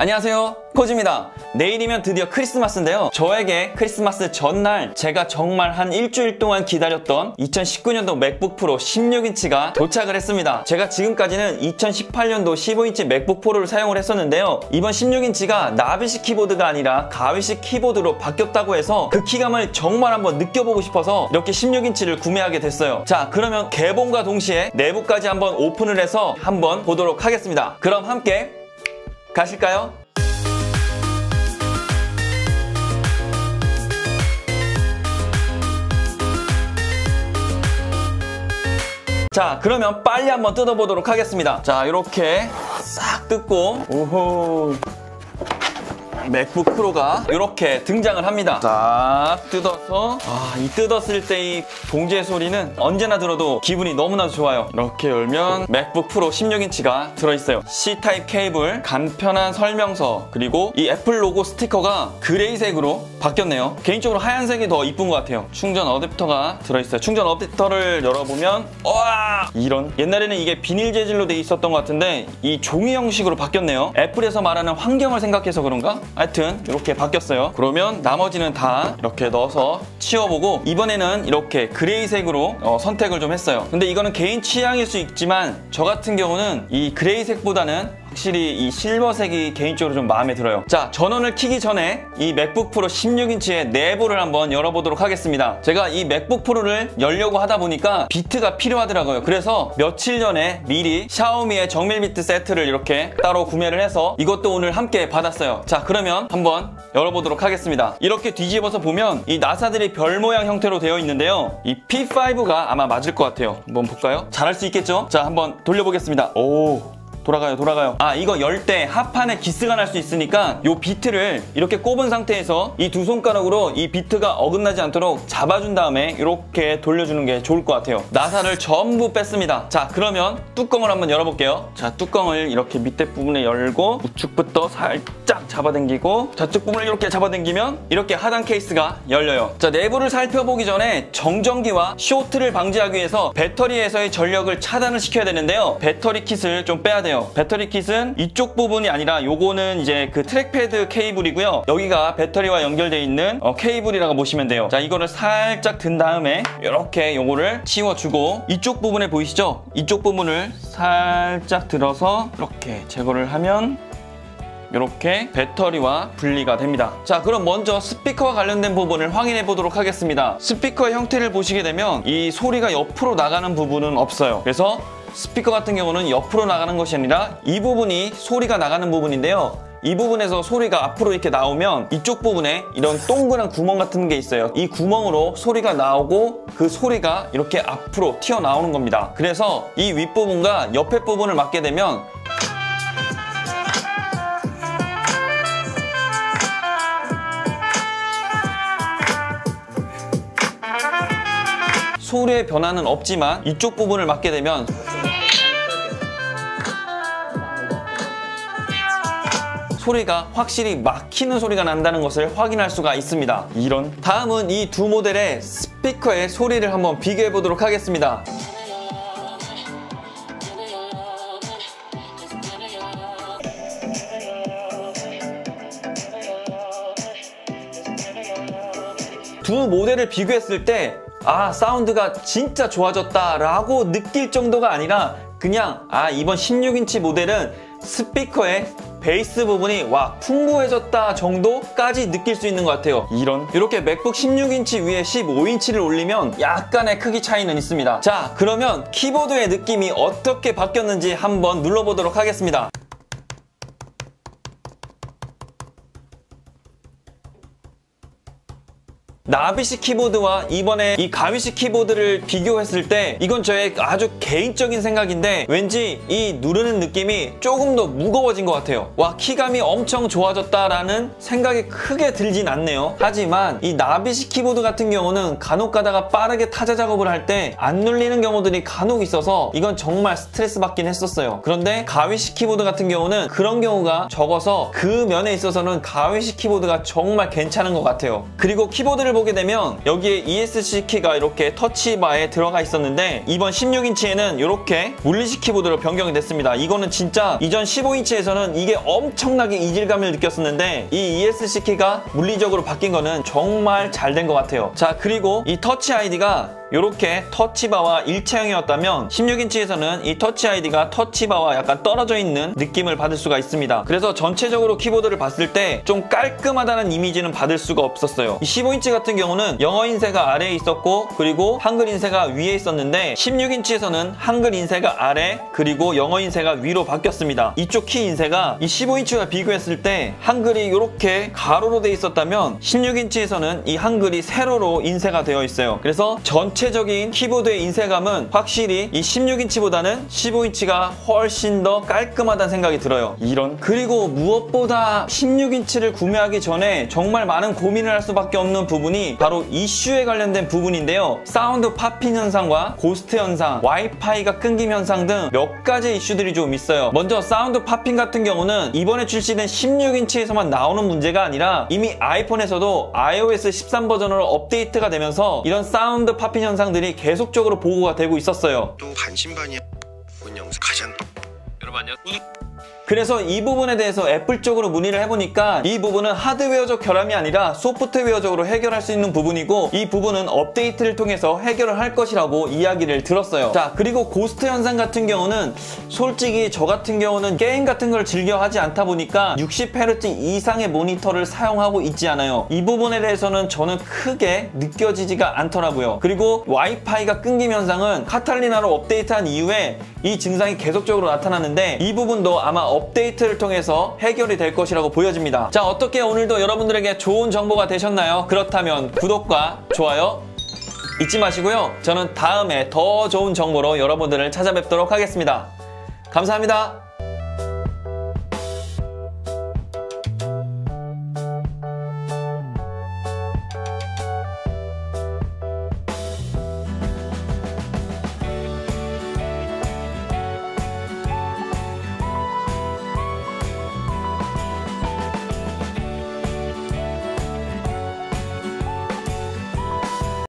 안녕하세요, 코지입니다. 내일이면 드디어 크리스마스인데요. 저에게 크리스마스 전날 제가 정말 한 일주일 동안 기다렸던 2019년도 맥북 프로 16인치가 도착을 했습니다. 제가 지금까지는 2018년도 15인치 맥북 프로를 사용을 했었는데요. 이번 16인치가 나비식 키보드가 아니라 가위식 키보드로 바뀌었다고 해서 그 키감을 정말 한번 느껴보고 싶어서 이렇게 16인치를 구매하게 됐어요. 자, 그러면 개봉과 동시에 내부까지 한번 오픈을 해서 한번 보도록 하겠습니다. 그럼 함께 가실까요? 자, 그러면 빨리 한번 뜯어보도록 하겠습니다. 자, 이렇게 싹 뜯고, 오호, 맥북 프로가 이렇게 등장을 합니다. 싹 뜯어서, 이 뜯었을 때 이 봉지의 소리는 언제나 들어도 기분이 너무나도 좋아요. 이렇게 열면 맥북 프로 16인치가 들어있어요. C타입 케이블, 간편한 설명서, 그리고 이 애플 로고 스티커가 그레이색으로 바뀌었네요. 개인적으로 하얀색이 더 이쁜 것 같아요. 충전 어댑터가 들어있어요. 충전 어댑터를 열어보면, 와! 이런, 옛날에는 이게 비닐 재질로 돼 있었던 것 같은데 이 종이 형식으로 바뀌었네요. 애플에서 말하는 환경을 생각해서 그런가? 하여튼 이렇게 바뀌었어요. 그러면 나머지는 다 이렇게 넣어서 치워보고, 이번에는 이렇게 그레이색으로 선택을 좀 했어요. 근데 이거는 개인 취향일 수 있지만 저 같은 경우는 이 그레이색보다는 확실히 이 실버색이 개인적으로 좀 마음에 들어요. 자, 전원을 켜기 전에 이 맥북 프로 16인치의 내부를 한번 열어보도록 하겠습니다. 제가 이 맥북 프로를 열려고 하다 보니까 비트가 필요하더라고요. 그래서 며칠 전에 미리 샤오미의 정밀 비트 세트를 이렇게 따로 구매를 해서 이것도 오늘 함께 받았어요. 자, 그러면 한번 열어보도록 하겠습니다. 이렇게 뒤집어서 보면 이 나사들이 별 모양 형태로 되어 있는데요. 이 P5가 아마 맞을 것 같아요. 한번 볼까요? 잘할 수 있겠죠? 자, 한번 돌려보겠습니다. 오, 돌아가요. 이거 열 때 합판에 기스가 날 수 있으니까 요 비트를 이렇게 꼽은 상태에서 이 두 손가락으로 이 비트가 어긋나지 않도록 잡아준 다음에 이렇게 돌려주는 게 좋을 것 같아요. 나사를 전부 뺐습니다. 자, 그러면 뚜껑을 한번 열어볼게요. 자, 뚜껑을 이렇게 밑에 부분에 열고 우측부터 살짝 잡아당기고 저쪽 부분을 이렇게 잡아당기면 이렇게 하단 케이스가 열려요. 자, 내부를 살펴보기 전에 정전기와 쇼트를 방지하기 위해서 배터리에서의 전력을 차단을 시켜야 되는데요. 배터리 킷을 좀 빼야 돼요. 배터리 킷은 이쪽 부분이 아니라 요거는 이제 그 트랙패드 케이블이고요. 여기가 배터리와 연결되어 있는 케이블이라고 보시면 돼요. 자, 이거를 살짝 든 다음에 이렇게 요거를 치워주고, 이쪽 부분에 보이시죠? 이쪽 부분을 살짝 들어서 이렇게 제거를 하면 이렇게 배터리와 분리가 됩니다. 자, 그럼 먼저 스피커와 관련된 부분을 확인해 보도록 하겠습니다. 스피커의 형태를 보시게 되면 이 소리가 옆으로 나가는 부분은 없어요. 그래서 스피커 같은 경우는 옆으로 나가는 것이 아니라 이 부분이 소리가 나가는 부분인데요. 이 부분에서 소리가 앞으로 이렇게 나오면 이쪽 부분에 이런 동그란 구멍 같은 게 있어요. 이 구멍으로 소리가 나오고 그 소리가 이렇게 앞으로 튀어나오는 겁니다. 그래서 이 윗부분과 옆에 부분을 맞게 되면 소리의 변화는 없지만 이쪽 부분을 맞게 되면 소리가 확실히 막히는 소리가 난다는 것을 확인할 수가 있습니다. 이런. 다음은 이 두 모델의 스피커의 소리를 한번 비교해 보도록 하겠습니다. 두 모델을 비교했을 때 사운드가 진짜 좋아졌다라고 느낄 정도가 아니라 그냥 이번 16인치 모델은 스피커의 베이스 부분이 풍부해졌다 정도까지 느낄 수 있는 것 같아요. 이렇게 맥북 16인치 위에 15인치를 올리면 약간의 크기 차이는 있습니다. 자, 그러면 키보드의 느낌이 어떻게 바뀌었는지 한번 눌러보도록 하겠습니다. 나비식 키보드와 이번에 이 가위식 키보드를 비교했을 때 이건 저의 아주 개인적인 생각인데 왠지 이 누르는 느낌이 조금 더 무거워진 것 같아요. 키감이 엄청 좋아졌다라는 생각이 크게 들진 않네요. 하지만 이 나비식 키보드 같은 경우는 간혹 가다가 빠르게 타자 작업을 할 때 안 눌리는 경우들이 간혹 있어서 이건 정말 스트레스 받긴 했었어요. 그런데 가위식 키보드 같은 경우는 그런 경우가 적어서 그 면에 있어서는 가위식 키보드가 정말 괜찮은 것 같아요. 그리고 키보드를 보게 되면 여기에 ESC 키가 이렇게 터치바에 들어가 있었는데 이번 16인치에는 이렇게 물리식 키보드로 변경이 됐습니다. 이거는 진짜 이전 15인치에서는 이게 엄청나게 이질감을 느꼈었는데 이 ESC 키가 물리적으로 바뀐 거는 정말 잘 된 것 같아요. 자, 그리고 이 터치 아이디가 이렇게 터치바와 일체형이었다면 16인치에서는 이 터치 아이디가 터치바와 약간 떨어져 있는 느낌을 받을 수가 있습니다. 그래서 전체적으로 키보드를 봤을 때 좀 깔끔하다는 이미지는 받을 수가 없었어요. 이 15인치 같은 경우는 영어 인쇄가 아래에 있었고 그리고 한글 인쇄가 위에 있었는데 16인치에서는 한글 인쇄가 아래 그리고 영어 인쇄가 위로 바뀌었습니다. 이쪽 키 인쇄가 이 15인치와 비교했을 때 한글이 이렇게 가로로 돼 있었다면 16인치에서는 이 한글이 세로로 인쇄가 되어 있어요. 그래서 전체적인 키보드의 인쇄감은 확실히 이 16인치보다는 15인치가 훨씬 더 깔끔하다는 생각이 들어요. 그리고 무엇보다 16인치를 구매하기 전에 정말 많은 고민을 할 수밖에 없는 부분이 바로 이슈에 관련된 부분인데요. 사운드 팝핑 현상과 고스트 현상, 와이파이가 끊김 현상 등 몇 가지 이슈들이 좀 있어요. 먼저 사운드 팝핑 같은 경우는 이번에 출시된 16인치에서만 나오는 문제가 아니라 이미 아이폰에서도 iOS 13 버전으로 업데이트가 되면서 이런 사운드 팝핑 현상들이 계속적으로 보고가 되고 있었어요. 또 반신반의 영상 가장 여러분 안녕. 그래서 이 부분에 대해서 애플 쪽으로 문의를 해보니까 이 부분은 하드웨어적 결함이 아니라 소프트웨어적으로 해결할 수 있는 부분이고 이 부분은 업데이트를 통해서 해결을 할 것이라고 이야기를 들었어요. 자, 그리고 고스트 현상 같은 경우는 솔직히 저 같은 경우는 게임 같은 걸 즐겨 하지 않다 보니까 60Hz 이상의 모니터를 사용하고 있지 않아요. 이 부분에 대해서는 저는 크게 느껴지지가 않더라고요. 그리고 와이파이가 끊김 현상은 카탈리나로 업데이트한 이후에 이 증상이 계속적으로 나타나는데 이 부분도 아마 업데이트를 통해서 해결이 될 것이라고 보여집니다. 자, 어떻게 오늘도 여러분들에게 좋은 정보가 되셨나요? 그렇다면 구독과 좋아요 잊지 마시고요. 저는 다음에 더 좋은 정보로 여러분들을 찾아뵙도록 하겠습니다. 감사합니다.